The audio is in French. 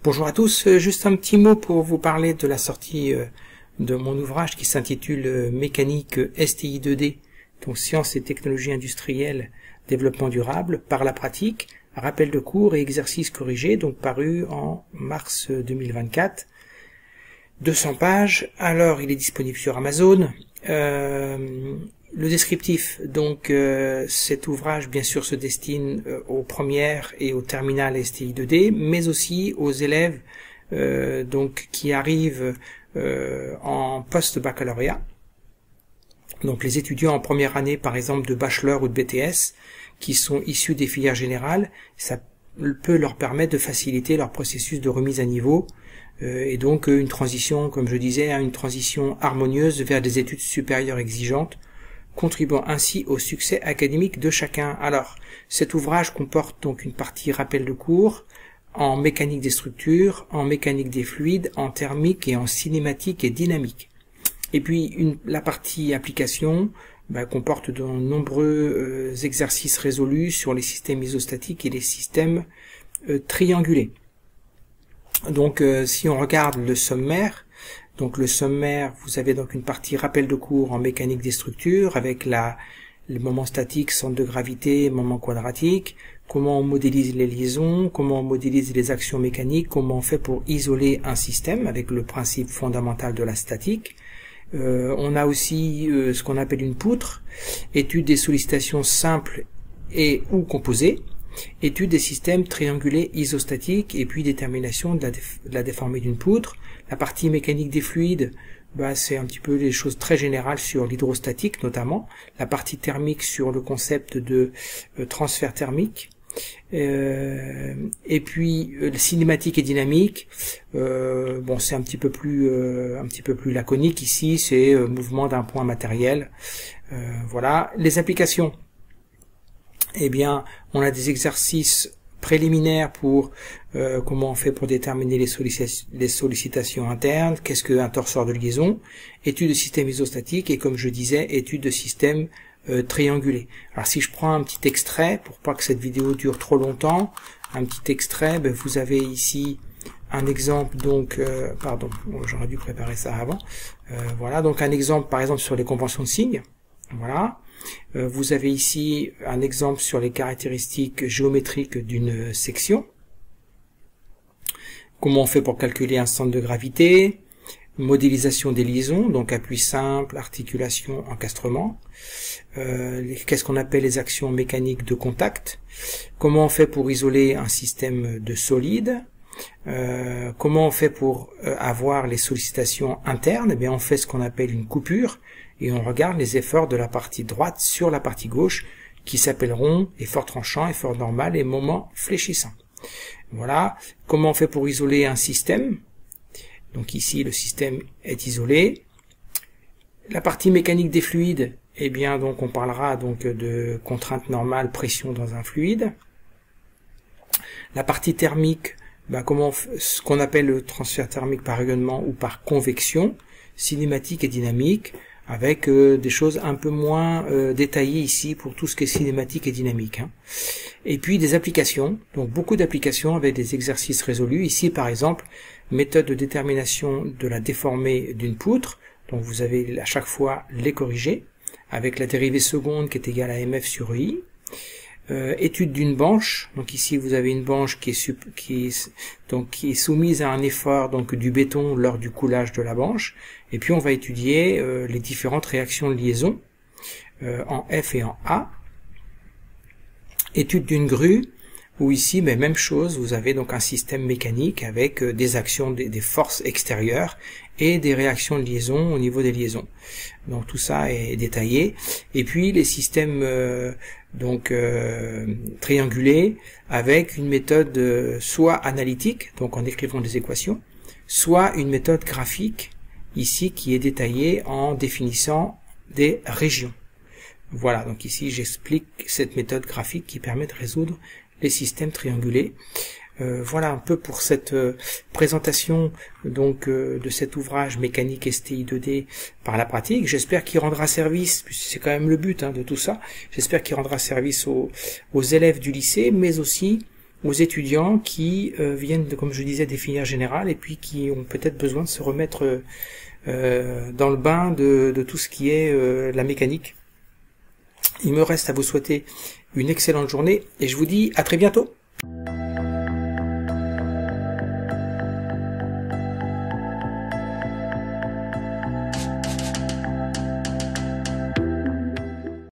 Bonjour à tous, juste un petit mot pour vous parler de la sortie de mon ouvrage qui s'intitule Mécanique STI 2D, donc Sciences et technologies industrielles, développement durable, par la pratique, rappel de cours et exercices corrigés, donc paru en mars 2024. 200 pages, alors il est disponible sur Amazon. Le descriptif, donc cet ouvrage bien sûr se destine aux premières et aux terminales STI 2D, mais aussi aux élèves donc qui arrivent en post-baccalauréat. Donc les étudiants en première année par exemple de bachelor ou de BTS qui sont issus des filières générales, ça peut leur permettre de faciliter leur processus de remise à niveau et donc une transition, comme je disais, une transition harmonieuse vers des études supérieures exigeantes, contribuant ainsi au succès académique de chacun. Alors, cet ouvrage comporte donc une partie rappel de cours en mécanique des structures, en mécanique des fluides, en thermique et en cinématique et dynamique. Et puis la partie application comporte de nombreux exercices résolus sur les systèmes isostatiques et les systèmes triangulés. Donc si on regarde le sommaire, vous avez donc une partie rappel de cours en mécanique des structures avec les moments statiques, centre de gravité, moments quadratiques, comment on modélise les liaisons, comment on modélise les actions mécaniques, comment on fait pour isoler un système avec le principe fondamental de la statique. On a aussi ce qu'on appelle une poutre, étude des sollicitations simples et ou composées, étude des systèmes triangulés isostatiques et puis détermination de la déformée d'une poutre. La partie mécanique des fluides, c'est un petit peu des choses très générales sur l'hydrostatique notamment. La partie thermique sur le concept de transfert thermique. Et puis cinématique et dynamique, c'est un petit peu plus laconique ici, c'est mouvement d'un point matériel. Voilà. Les applications, on a des exercices préliminaires pour comment on fait pour déterminer les sollicitations internes, qu'est-ce qu'un torseur de liaison, étude de système isostatique et comme je disais, étude de système triangulé. Alors si je prends un petit extrait, pour pas que cette vidéo dure trop longtemps, un petit extrait, vous avez ici un exemple, donc, j'aurais dû préparer ça avant, voilà, donc un exemple par exemple sur les conventions de signes, voilà. Vous avez ici un exemple sur les caractéristiques géométriques d'une section. Comment on fait pour calculer un centre de gravité, modélisation des liaisons, donc appui simple, articulation, encastrement. Qu'est-ce qu'on appelle les actions mécaniques de contact. Comment on fait pour isoler un système de solide. Comment on fait pour avoir les sollicitations internes. On fait ce qu'on appelle une coupure et on regarde les efforts de la partie droite sur la partie gauche qui s'appelleront effort tranchant, effort normal et moment fléchissant. Voilà. Comment on fait pour isoler un système. Donc ici le système est isolé. La partie mécanique des fluides, donc on parlera donc de contrainte normale, pression dans un fluide. La partie thermique, ce qu'on appelle le transfert thermique par rayonnement ou par convection, cinématique et dynamique, avec des choses un peu moins détaillées ici pour tout ce qui est cinématique et dynamique. Et puis des applications, donc beaucoup d'applications avec des exercices résolus. Ici par exemple, méthode de détermination de la déformée d'une poutre, donc vous avez à chaque fois les corrigés, avec la dérivée seconde qui est égale à mf sur i. Étude d'une banche, donc ici vous avez une banche qui est soumise à un effort donc du béton lors du coulage de la banche, et puis on va étudier les différentes réactions de liaison en F et en A. Étude d'une grue, où ici même chose, vous avez donc un système mécanique avec des actions des forces extérieures et des réactions de liaison au niveau des liaisons. Donc tout ça est détaillé. Et puis les systèmes triangulés avec une méthode soit analytique, donc en écrivant des équations, soit une méthode graphique ici qui est détaillée en définissant des régions. Voilà, donc ici j'explique cette méthode graphique qui permet de résoudre les systèmes triangulés. Voilà un peu pour cette présentation de cet ouvrage Mécanique STI 2D par la pratique. J'espère qu'il rendra service, puisque c'est quand même le but de tout ça, j'espère qu'il rendra service aux élèves du lycée, mais aussi aux étudiants qui viennent, comme je disais, des filières générales et puis qui ont peut-être besoin de se remettre dans le bain de tout ce qui est la mécanique. Il me reste à vous souhaiter une excellente journée et je vous dis à très bientôt.